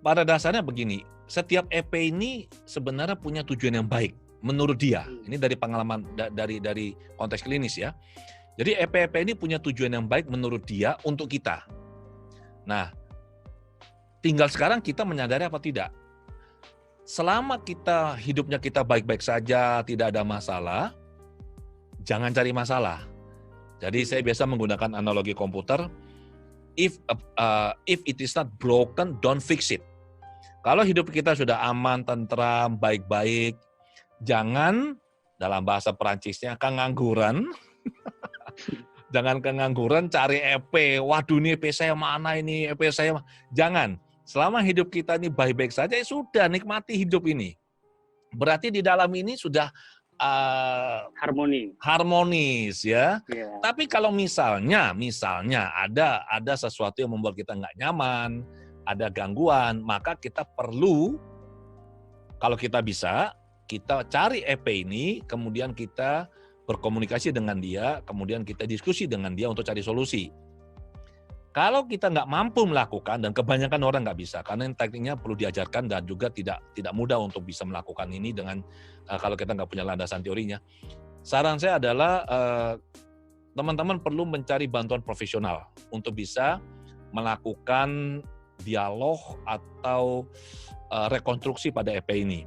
pada dasarnya begini, setiap EP ini sebenarnya punya tujuan yang baik menurut dia. Ini dari pengalaman dari konteks klinis ya. Jadi EP-EP ini punya tujuan yang baik menurut dia untuk kita. Nah, tinggal sekarang kita menyadari apa tidak. Selama hidupnya kita baik-baik saja, tidak ada masalah, jangan cari masalah. Jadi saya biasa menggunakan analogi komputer, if it is not broken, don't fix it. Kalau hidup kita sudah aman, tentram, baik-baik, jangan, dalam bahasa Perancisnya, kengangguran. Jangan kengangguran cari EP, waduh ini EP saya mana ini, EP saya. Jangan. Selama hidup kita ini baik-baik saja, ya sudah, nikmati hidup ini. Berarti di dalam ini sudah harmonis ya. Yeah. Tapi kalau misalnya ada sesuatu yang membuat kita nggak nyaman, ada gangguan, maka kita perlu, kalau kita bisa, kita cari EP ini, kemudian kita berkomunikasi dengan dia, kemudian kita diskusi dengan dia untuk cari solusi. Kalau kita nggak mampu melakukan, dan kebanyakan orang nggak bisa, karena tekniknya perlu diajarkan dan juga tidak mudah untuk bisa melakukan ini dengan kalau kita nggak punya landasan teorinya. Saran saya adalah teman-teman perlu mencari bantuan profesional untuk bisa melakukan dialog atau rekonstruksi pada EP ini.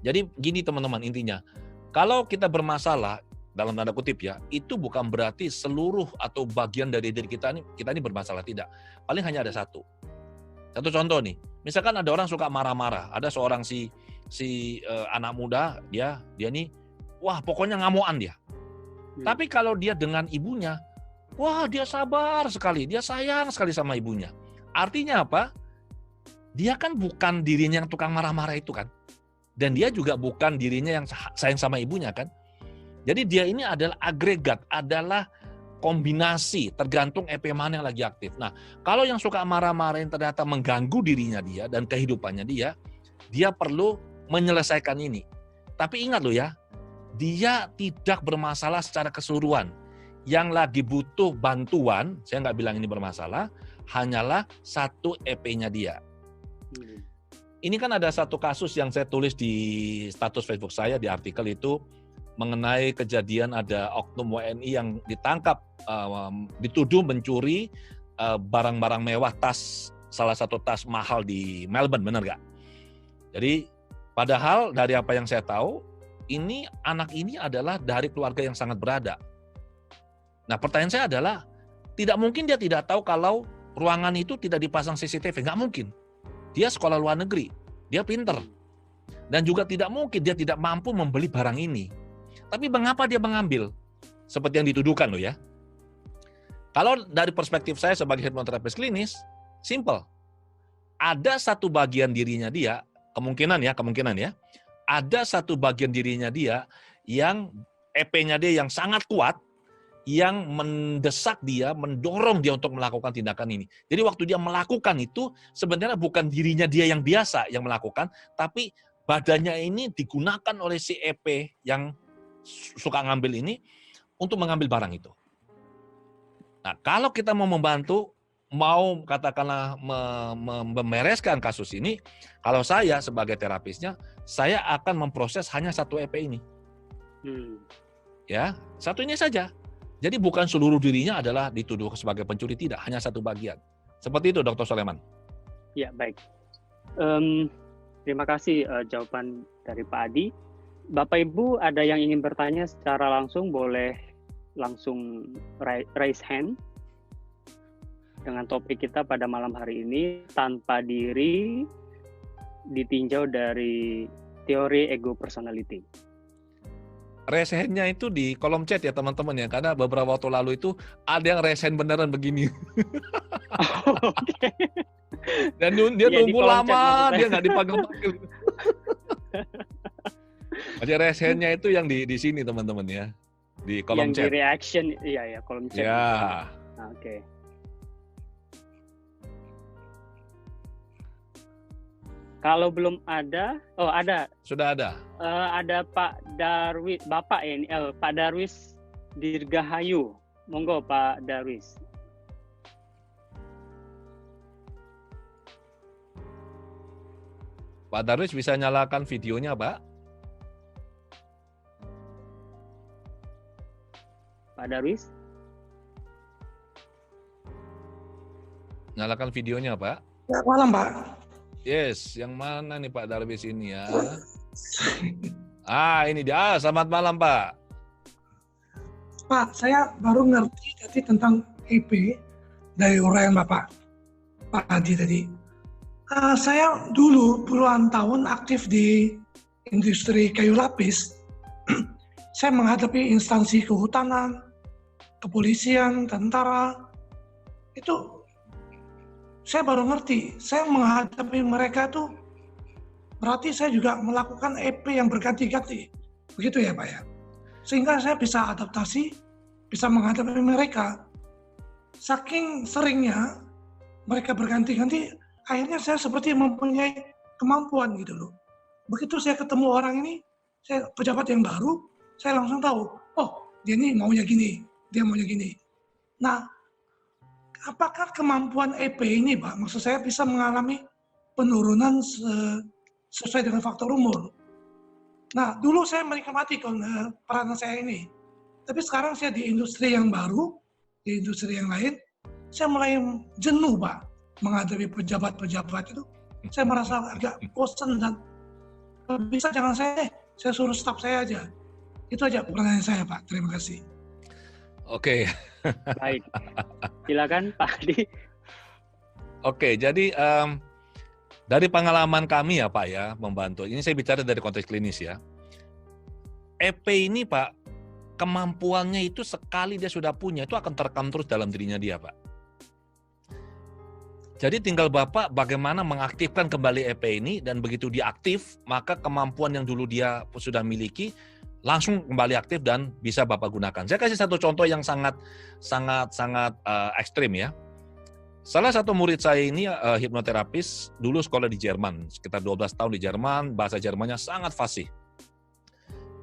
Jadi gini teman-teman, intinya, kalau kita bermasalah, dalam tanda kutip ya, itu bukan berarti seluruh atau bagian dari diri kita ini bermasalah, tidak. Paling hanya ada satu contoh nih, misalkan ada orang suka marah-marah, ada seorang si anak muda, dia nih, wah pokoknya ngamuan dia. Tapi kalau dia dengan ibunya, wah dia sabar sekali, dia sayang sekali sama ibunya. Artinya apa? Dia kan bukan dirinya yang tukang marah-marah itu kan, dan dia juga bukan dirinya yang sayang sama ibunya kan. Jadi dia ini adalah agregat, adalah kombinasi, tergantung EP mana yang lagi aktif. Nah, kalau yang suka marah-marah yang ternyata mengganggu dirinya dia dan kehidupannya dia perlu menyelesaikan ini. Tapi ingat loh ya, dia tidak bermasalah secara keseluruhan. Yang lagi butuh bantuan, saya nggak bilang ini bermasalah, hanyalah satu EP-nya dia. Ini kan ada satu kasus yang saya tulis di status Facebook saya, di artikel itu, mengenai kejadian ada oknum WNI yang ditangkap, dituduh mencuri barang-barang mewah, salah satu tas mahal di Melbourne, benar nggak? Jadi, padahal dari apa yang saya tahu, anak ini adalah dari keluarga yang sangat berada. Nah, pertanyaan saya adalah, tidak mungkin dia tidak tahu kalau ruangan itu tidak dipasang CCTV, nggak mungkin. Dia sekolah luar negeri, dia pinter. Dan juga tidak mungkin dia tidak mampu membeli barang ini. Tapi mengapa dia mengambil? Seperti yang dituduhkan loh ya. Kalau dari perspektif saya sebagai hipnoterapis klinis, simple. Ada satu bagian dirinya dia, kemungkinan ya, ada satu bagian dirinya dia yang EP-nya dia yang sangat kuat, yang mendesak dia, mendorong dia untuk melakukan tindakan ini. Jadi waktu dia melakukan itu, sebenarnya bukan dirinya dia yang biasa yang melakukan, tapi badannya ini digunakan oleh si EP yang suka ngambil ini untuk mengambil barang itu. Nah, kalau kita mau membantu, mau katakanlah membereskan kasus ini, kalau saya sebagai terapisnya, saya akan memproses hanya satu EP ini. Ya, satu ini saja. Jadi bukan seluruh dirinya adalah dituduh sebagai pencuri, tidak, hanya satu bagian. Seperti itu, Dr. Soleman. Ya, baik. Terima kasih jawaban dari Pak Adi. Bapak Ibu ada yang ingin bertanya secara langsung, boleh langsung raise hand. Dengan topik kita pada malam hari ini, tanpa diri ditinjau dari teori ego personality. Raise hand-nya itu di kolom chat ya teman-teman ya, karena beberapa waktu lalu itu ada yang raise hand beneran begini. Oke. Dan dia ya, nunggu lama, dia nggak dipanggil-panggil. Jadi raise hand-nya itu yang di sini teman-teman ya, di kolom chat. Yang di reaction, iya kolom chat. Ya. Oke. Kalau belum ada, ada. Sudah ada. Ada Pak Darwis, Bapak ya ini, Pak Darwis Dirgahayu. Monggo Pak Darwis. Pak Darwis bisa nyalakan videonya, Pak? Pak Darwis? Nyalakan videonya, Pak. Ya, malam, Pak. Yes, yang mana nih Pak Darwis ini ya? Ini dia. Selamat malam, Pak. Pak, saya baru ngerti tadi tentang EP dari uraian Pak Adi tadi. Saya dulu puluhan tahun aktif di industri kayu lapis. Saya menghadapi instansi kehutanan, kepolisian, tentara. Itu saya baru ngerti. Saya menghadapi mereka tuh berarti saya juga melakukan EP yang berganti-ganti. Begitu ya, Pak ya? Sehingga saya bisa adaptasi, bisa menghadapi mereka. Saking seringnya mereka berganti-ganti, akhirnya saya seperti mempunyai kemampuan gitu loh. Begitu saya ketemu orang ini, saya pejabat yang baru, saya langsung tahu, oh dia ini maunya gini, dia maunya gini. Nah, apakah kemampuan EP ini, Pak, maksud saya bisa mengalami penurunan sesuai dengan faktor umur? Nah, dulu saya menikmati peran saya ini. Tapi sekarang saya di industri yang baru, di industri yang lain, saya mulai jenuh, Pak, menghadapi pejabat-pejabat itu. Saya merasa agak bosan dan bisa jangan saya suruh staff saya aja. Itu aja pertanyaan saya, Pak. Terima kasih. Oke. Baik. Silakan Pak Adi. Oke, jadi dari pengalaman kami ya Pak ya, membantu. Ini saya bicara dari konteks klinis ya. EP ini Pak, kemampuannya itu sekali dia sudah punya, itu akan terekam terus dalam dirinya dia Pak. Jadi tinggal Bapak bagaimana mengaktifkan kembali EP ini, dan begitu dia aktif, maka kemampuan yang dulu dia sudah miliki, langsung kembali aktif dan bisa Bapak gunakan. Saya kasih satu contoh yang sangat ekstrim ya. Salah satu murid saya ini hipnoterapis, dulu sekolah di Jerman, sekitar 12 tahun di Jerman, bahasa Jermannya sangat fasih.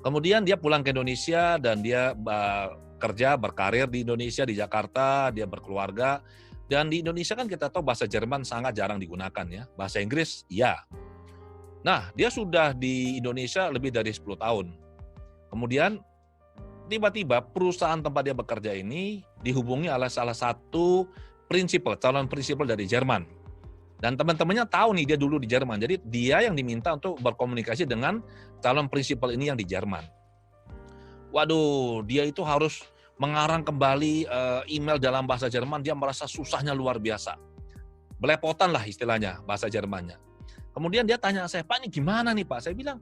Kemudian dia pulang ke Indonesia dan dia kerja, berkarir di Indonesia, di Jakarta, dia berkeluarga. Dan di Indonesia kan kita tahu bahasa Jerman sangat jarang digunakan ya, bahasa Inggris iya. Nah, dia sudah di Indonesia lebih dari 10 tahun. Kemudian tiba-tiba perusahaan tempat dia bekerja ini dihubungi oleh salah satu calon prinsipal dari Jerman. Dan teman-temannya tahu nih dia dulu di Jerman. Jadi dia yang diminta untuk berkomunikasi dengan calon prinsipal ini yang di Jerman. Waduh, dia itu harus mengarang kembali email dalam bahasa Jerman, dia merasa susahnya luar biasa. Belepotan lah istilahnya bahasa Jermannya. Kemudian dia tanya saya, Pak ini gimana nih Pak? Saya bilang,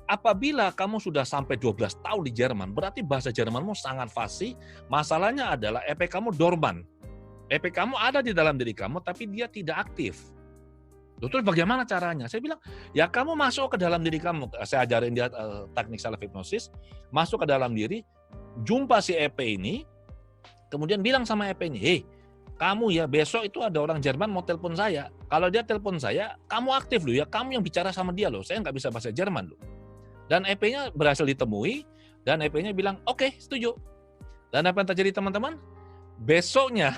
apabila kamu sudah sampai 12 tahun di Jerman, berarti bahasa Jermanmu sangat fasih. Masalahnya adalah EP kamu dorman. EP kamu ada di dalam diri kamu, tapi dia tidak aktif. Terus bagaimana caranya? Saya bilang, ya kamu masuk ke dalam diri kamu. Saya ajarin dia teknik self hypnosis, masuk ke dalam diri, jumpa si EP ini, kemudian bilang sama EP ini, hei, kamu ya besok itu ada orang Jerman mau telepon saya. Kalau dia telepon saya, kamu aktif loh ya, kamu yang bicara sama dia loh. Saya nggak bisa bahasa Jerman loh. Dan EP-nya berhasil ditemui, dan EP-nya bilang, oke, setuju. Dan apa yang terjadi teman-teman? Besoknya,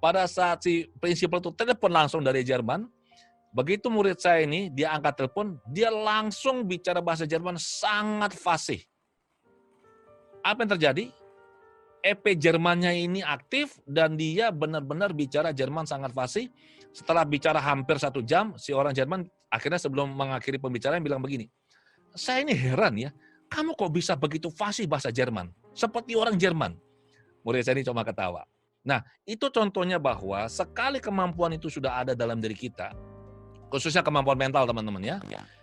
pada saat si prinsipal itu telepon langsung dari Jerman, begitu murid saya ini, dia angkat telepon, dia langsung bicara bahasa Jerman sangat fasih. Apa yang terjadi? EP Jermannya ini aktif, dan dia benar-benar bicara Jerman sangat fasih. Setelah bicara hampir 1 jam, si orang Jerman akhirnya sebelum mengakhiri pembicaraan bilang begini, saya ini heran ya, kamu kok bisa begitu fasih bahasa Jerman? Seperti orang Jerman. Murid saya ini cuma ketawa. Nah, itu contohnya bahwa sekali kemampuan itu sudah ada dalam diri kita, khususnya kemampuan mental teman-teman ya,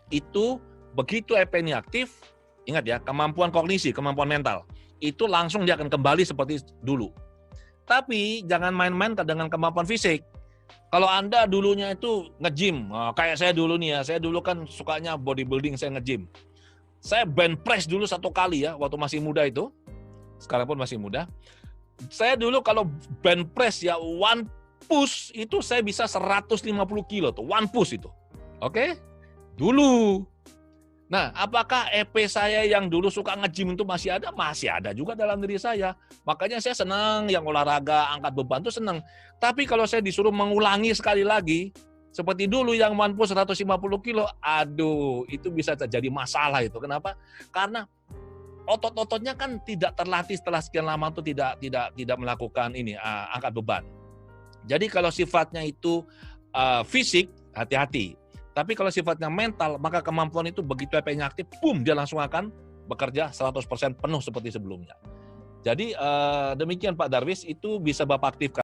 itu begitu EP ini aktif, ingat ya, kemampuan kognisi, kemampuan mental, itu langsung dia akan kembali seperti dulu. Tapi jangan main-main dengan kemampuan fisik. Kalau Anda dulunya itu nge-gym, kayak saya dulu nih ya, saya dulu kan sukanya bodybuilding, saya nge-gym. Saya bench press dulu 1 kali ya, waktu masih muda itu, sekarang pun masih muda. Saya dulu kalau bench press ya, one push itu saya bisa 150 kilo tuh, one push itu. Oke? Dulu. Nah, apakah EP saya yang dulu suka nge-gym itu masih ada? Masih ada juga dalam diri saya. Makanya saya senang yang olahraga, angkat beban itu senang. Tapi kalau saya disuruh mengulangi sekali lagi, seperti dulu yang mampu 150 kilo, aduh, itu bisa terjadi masalah itu. Kenapa? Karena otot-ototnya kan tidak terlatih setelah sekian lama itu tidak melakukan ini angkat beban. Jadi kalau sifatnya itu fisik, hati-hati. Tapi kalau sifatnya mental, maka kemampuan itu begitu EP-nya aktif, boom, dia langsung akan bekerja 100% penuh seperti sebelumnya. Jadi demikian Pak Darwis, itu bisa Bapak aktifkan.